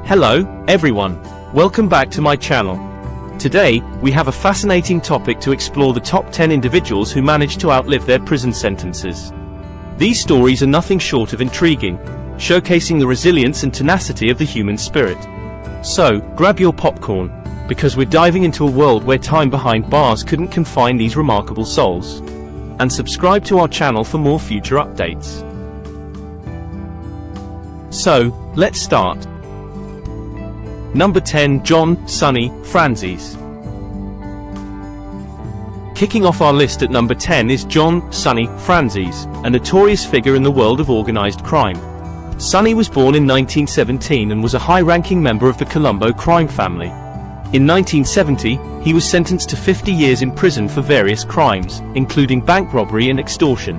Hello, everyone. Welcome back to my channel. Today, we have a fascinating topic to explore: the top 10 individuals who managed to outlive their prison sentences. These stories are nothing short of intriguing, showcasing the resilience and tenacity of the human spirit. So, grab your popcorn, because we're diving into a world where time behind bars couldn't confine these remarkable souls. And subscribe to our channel for more future updates. So, let's start. Number 10. John, Sonny, Franzese. Kicking off our list at number 10 is John, Sonny, Franzese, a notorious figure in the world of organized crime. Sonny was born in 1917 and was a high-ranking member of the Colombo crime family. In 1970, he was sentenced to 50 years in prison for various crimes, including bank robbery and extortion.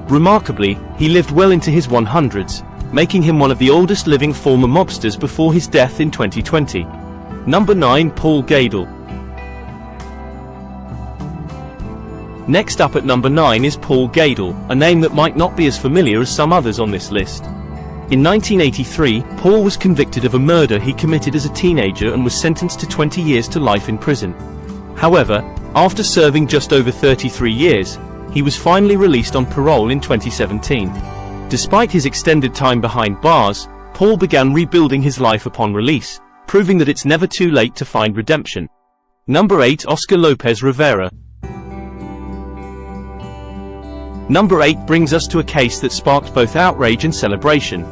Remarkably, he lived well into his 100s, making him one of the oldest living former mobsters before his death in 2020. Number 9. Paul Geidel. Next up at number 9 is Paul Geidel, a name that might not be as familiar as some others on this list. In 1983, Paul was convicted of a murder he committed as a teenager and was sentenced to 20 years to life in prison. However, after serving just over 33 years, he was finally released on parole in 2017. Despite his extended time behind bars, Paul began rebuilding his life upon release, proving that it's never too late to find redemption. Number 8. Oscar Lopez Rivera. Number 8 brings us to a case that sparked both outrage and celebration.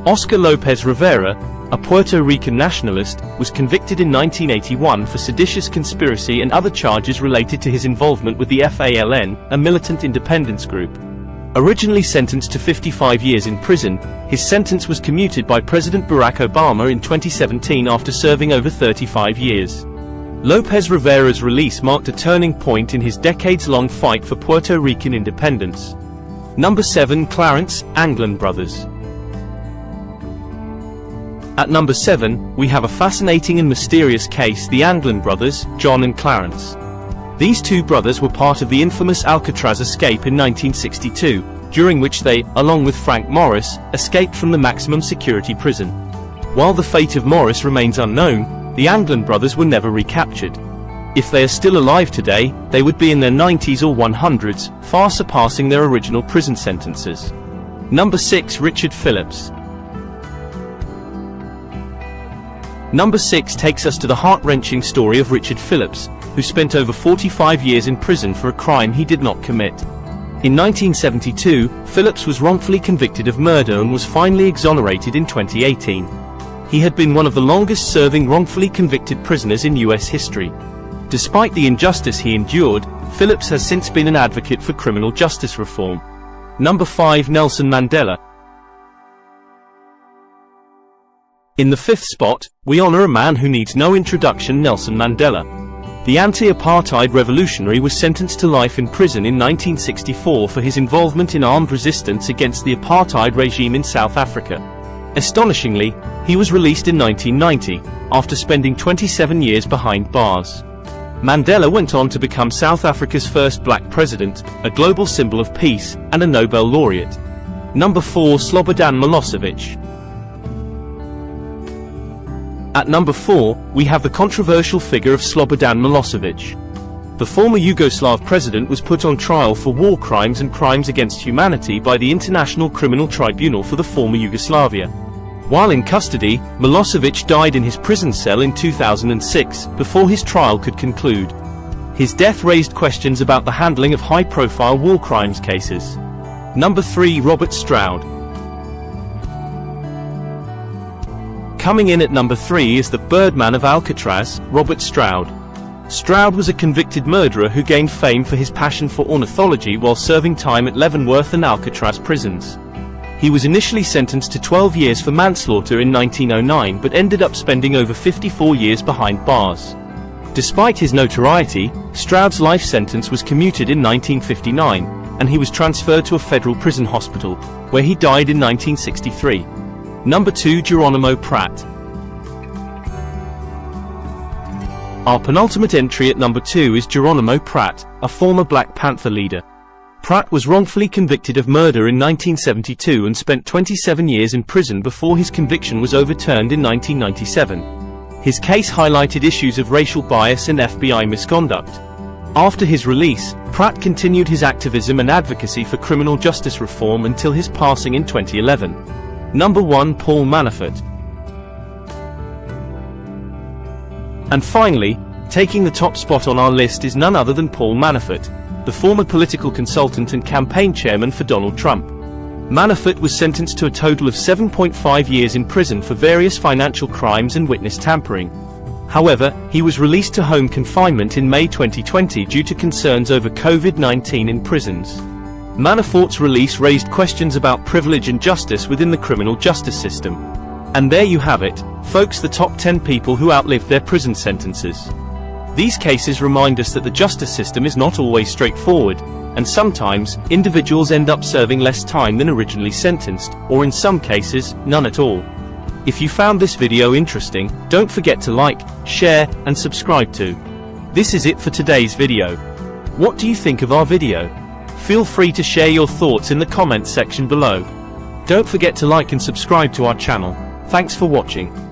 Oscar Lopez Rivera, a Puerto Rican nationalist, was convicted in 1981 for seditious conspiracy and other charges related to his involvement with the FALN, a militant independence group. Originally sentenced to 55 years in prison, his sentence was commuted by President Barack Obama in 2017 after serving over 35 years. Lopez Rivera's release marked a turning point in his decades-long fight for Puerto Rican independence. Number 7. Clarence, Anglin brothers. At number 7, we have a fascinating and mysterious case: the Anglin brothers, John and Clarence. These two brothers were part of the infamous Alcatraz escape in 1962, during which they, along with Frank Morris, escaped from the maximum security prison. While the fate of Morris remains unknown, the Anglin brothers were never recaptured. If they are still alive today, they would be in their 90s or 100s, far surpassing their original prison sentences. Number 6. Richard Phillips. Number 6 takes us to the heart-wrenching story of Richard Phillips, who spent over 45 years in prison for a crime he did not commit. In 1972, Phillips was wrongfully convicted of murder and was finally exonerated in 2018. He had been one of the longest-serving wrongfully convicted prisoners in U.S. history. Despite the injustice he endured, Phillips has since been an advocate for criminal justice reform. Number 5. Nelson Mandela. In the 5th spot, we honor a man who needs no introduction: Nelson Mandela. The anti-apartheid revolutionary was sentenced to life in prison in 1964 for his involvement in armed resistance against the apartheid regime in South Africa. Astonishingly, he was released in 1990, after spending 27 years behind bars. Mandela went on to become South Africa's first black president, a global symbol of peace, and a Nobel laureate. Number 4. Slobodan Milosevic. At number 4, we have the controversial figure of Slobodan Milosevic. The former Yugoslav president was put on trial for war crimes and crimes against humanity by the International Criminal Tribunal for the former Yugoslavia. While in custody, Milosevic died in his prison cell in 2006, before his trial could conclude. His death raised questions about the handling of high-profile war crimes cases. Number 3. Robert Stroud. Coming in at number 3 is the Birdman of Alcatraz, Robert Stroud. Stroud was a convicted murderer who gained fame for his passion for ornithology while serving time at Leavenworth and Alcatraz prisons. He was initially sentenced to 12 years for manslaughter in 1909 but ended up spending over 54 years behind bars. Despite his notoriety, Stroud's life sentence was commuted in 1959, and he was transferred to a federal prison hospital, where he died in 1963. Number 2. Geronimo Pratt. Our penultimate entry at number 2 is Geronimo Pratt, a former Black Panther leader. Pratt was wrongfully convicted of murder in 1972 and spent 27 years in prison before his conviction was overturned in 1997. His case highlighted issues of racial bias and FBI misconduct. After his release, Pratt continued his activism and advocacy for criminal justice reform until his passing in 2011. Number 1. Paul Manafort. And finally, taking the top spot on our list is none other than Paul Manafort, the former political consultant and campaign chairman for Donald Trump. Manafort was sentenced to a total of 7.5 years in prison for various financial crimes and witness tampering. However, he was released to home confinement in May 2020 due to concerns over COVID-19 in prisons. Manafort's release raised questions about privilege and justice within the criminal justice system. And there you have it, folks, the top 10 people who outlived their prison sentences. These cases remind us that the justice system is not always straightforward, and sometimes, individuals end up serving less time than originally sentenced, or in some cases, none at all. If you found this video interesting, don't forget to like, share, and subscribe too. This is it for today's video. What do you think of our video? Feel free to share your thoughts in the comments section below. Don't forget to like and subscribe to our channel. Thanks for watching.